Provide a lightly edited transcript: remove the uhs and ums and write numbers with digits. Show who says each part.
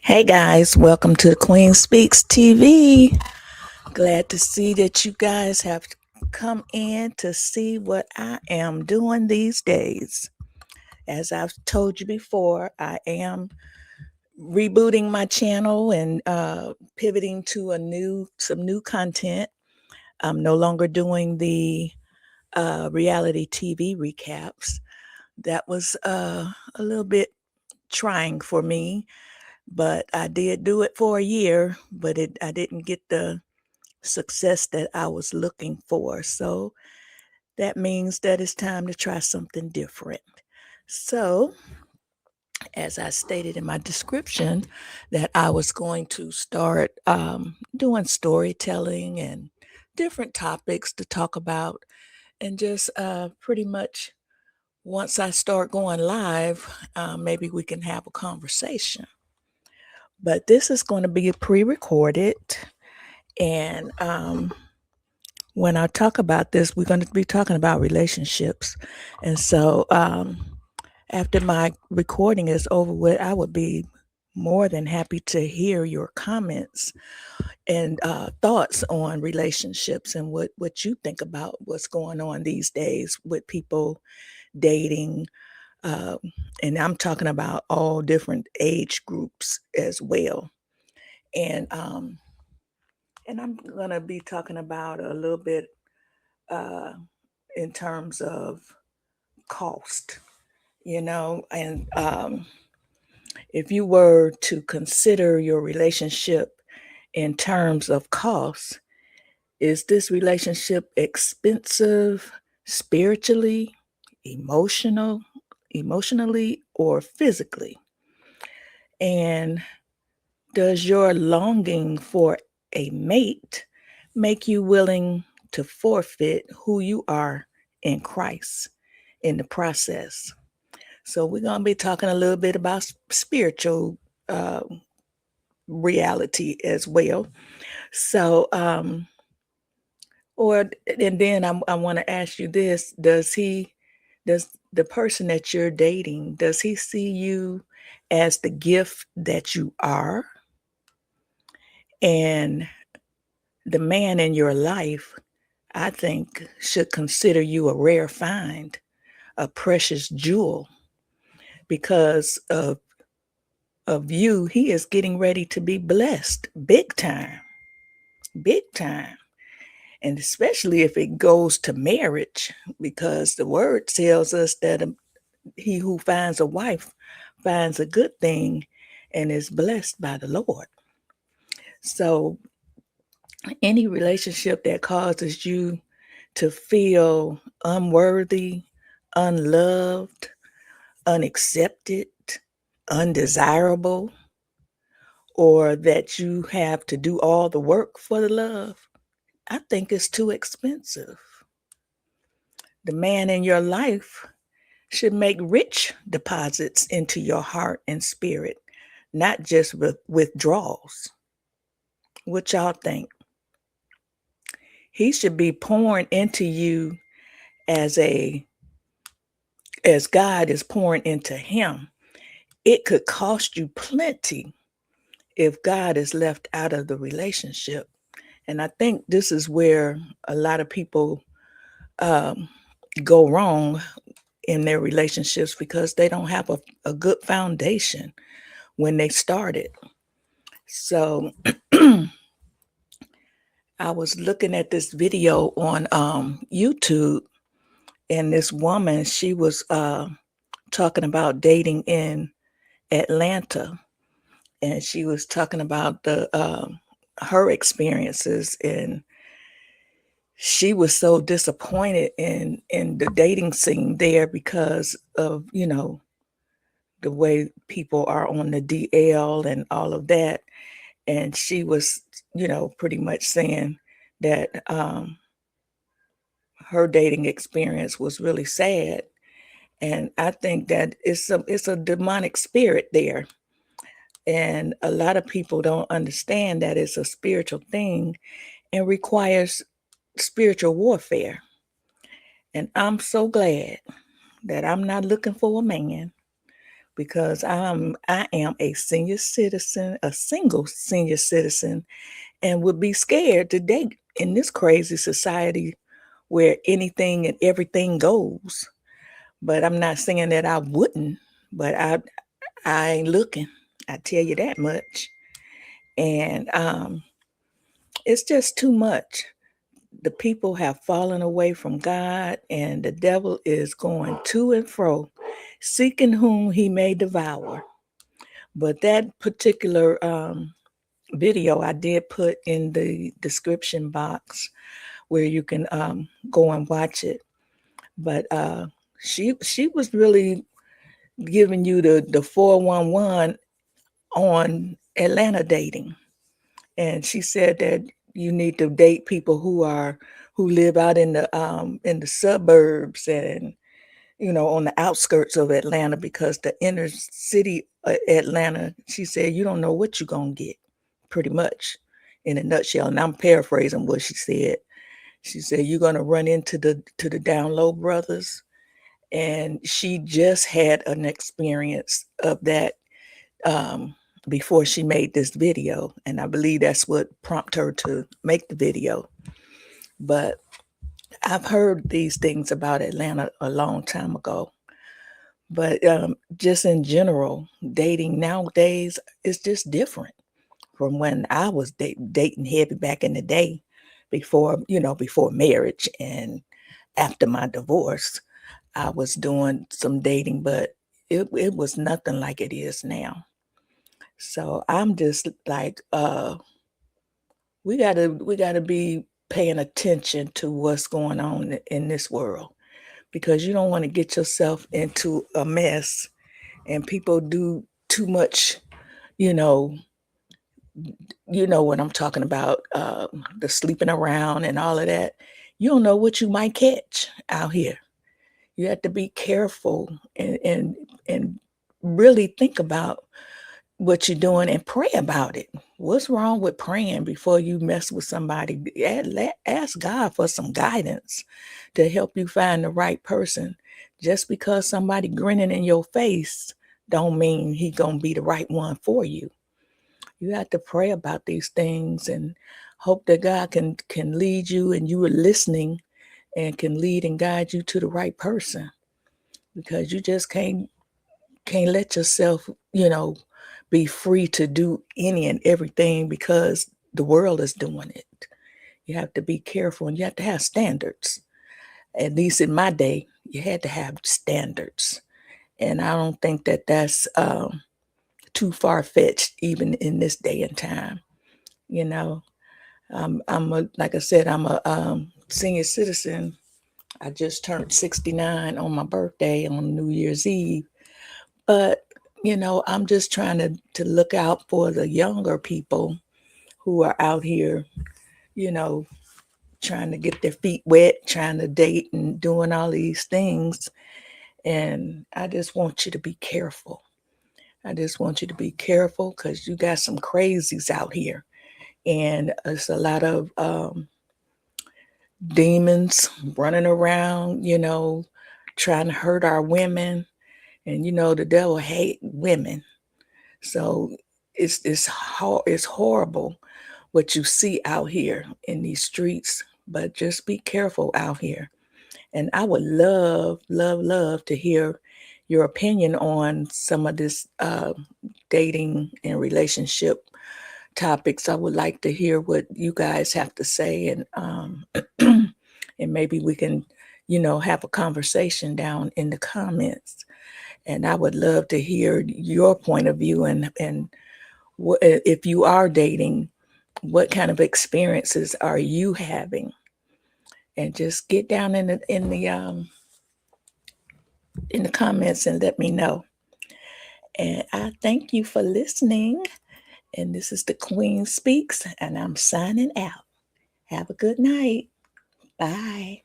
Speaker 1: Hey guys, welcome to Queen Speaks TV. Glad to see that you guys have come in to see what I am doing these days. As I've told you before, I am rebooting my channel and pivoting to some new content. I'm no longer doing the reality TV recaps. That was a little bit trying for me, but I did do it for a year, but I didn't get the success that I was looking for. So that means that it's time to try something different. So, as I stated in my description, that I was going to start doing storytelling and different topics to talk about, and just pretty much once I start going live, maybe we can have a conversation. But this is going to be pre recorded. And when I talk about this, we're going to be talking about relationships. And so after my recording is over with, I would be more than happy to hear your comments and thoughts on relationships and what you think about what's going on these days with people dating. Uh, and I'm talking about all different age groups as well. And I'm going to be talking about a little bit uh, in terms of cost, and if you were to consider your relationship in terms of cost, is this relationship expensive spiritually, emotionally, or physically? And does your longing for a mate make you willing to forfeit who you are in Christ in the process? So, we're going to be talking a little bit about spiritual uh, reality as well. So, and then I want to ask you this: does the person that you're dating, does he see you as the gift that you are? And the man in your life, I think, should consider you a rare find, a precious jewel, because of you, he is getting ready to be blessed big time, big time. And especially if it goes to marriage, because the word tells us that he who finds a wife finds a good thing and is blessed by the Lord. So, any relationship that causes you to feel unworthy, unloved, unaccepted, undesirable, or that you have to do all the work for the love, I think it's too expensive. The man in your life should make rich deposits into your heart and spirit, not just withdrawals. What y'all think? He should be pouring into you as God is pouring into him. It could cost you plenty if God is left out of the relationship. And I think this is where a lot of people um, go wrong in their relationships, because they don't have a good foundation when they started. So I was looking at this video on YouTube, and this woman, she was talking about dating in Atlanta, and she was talking about the her experiences, and she was so disappointed in the dating scene there because of the way people are on the DL and all of that. And she was pretty much saying that her dating experience was really sad. And I think that it's a demonic spirit there. And a lot of people don't understand that it's a spiritual thing and requires spiritual warfare. And I'm so glad that I'm not looking for a man because I am a senior citizen, a single senior citizen, and would be scared to date in this crazy society where anything and everything goes. But I'm not saying that I wouldn't, but I ain't looking. I tell you that much. And it's just too much. The people have fallen away from God, and the devil is going to and fro, seeking whom he may devour. But that particular video I did put in the description box where you can go and watch it. But she was really giving you the 411 on Atlanta dating. And she said that you need to date people who live out in the suburbs and on the outskirts of Atlanta, because the inner city Atlanta, she said, you don't know what you're gonna get, pretty much, in a nutshell. And I'm paraphrasing what she said. She said you're gonna run into the down low brothers, and she just had an experience of that um, before she made this video, and I believe that's what prompted her to make the video. But I've heard these things about Atlanta a long time ago. But just in general, dating nowadays is just different from when I was dating heavy back in the day, before marriage and after my divorce. I was doing some dating, but it was nothing like it is now. So I'm just like, we gotta be paying attention to what's going on in this world, because you don't want to get yourself into a mess, and people do too much, you know, you know what I'm talking about, the sleeping around and all of that. You don't know what you might catch out here. You have to be careful and really think about what you're doing and pray about it. What's wrong with praying before you mess with somebody? Ask God for some guidance to help you find the right person. Just because somebody grinning in your face don't mean he gonna be the right one for you. You have to pray about these things and hope that God can lead you, and you are listening and can lead and guide you to the right person, because you just can't let yourself, be free to do any and everything because the world is doing it. You have to be careful, and you have to have standards. At least in my day, you had to have standards. And I don't think that that's too far fetched, even in this day and time. You know, like I said, I'm a senior citizen. I just turned 69 on my birthday on New Year's Eve. But, I'm just trying to look out for the younger people who are out here, you know, trying to get their feet wet, trying to date and doing all these things. And I just want you to be careful. I just want you to be careful, because you got some crazies out here. And it's a lot of demons running around, trying to hurt our women. And, the devil hate women. So it's horrible what you see out here in these streets, but just be careful out here. And I would love, love, love to hear your opinion on some of this dating and relationship topics. I would like to hear what you guys have to say, and and maybe we can, have a conversation down in the comments. And I would love to hear your point of view, and if you are dating, what kind of experiences are you having? And just get down in the comments and let me know. And I thank you for listening. And this is the Queen Speaks, and I'm signing out. Have a good night. Bye.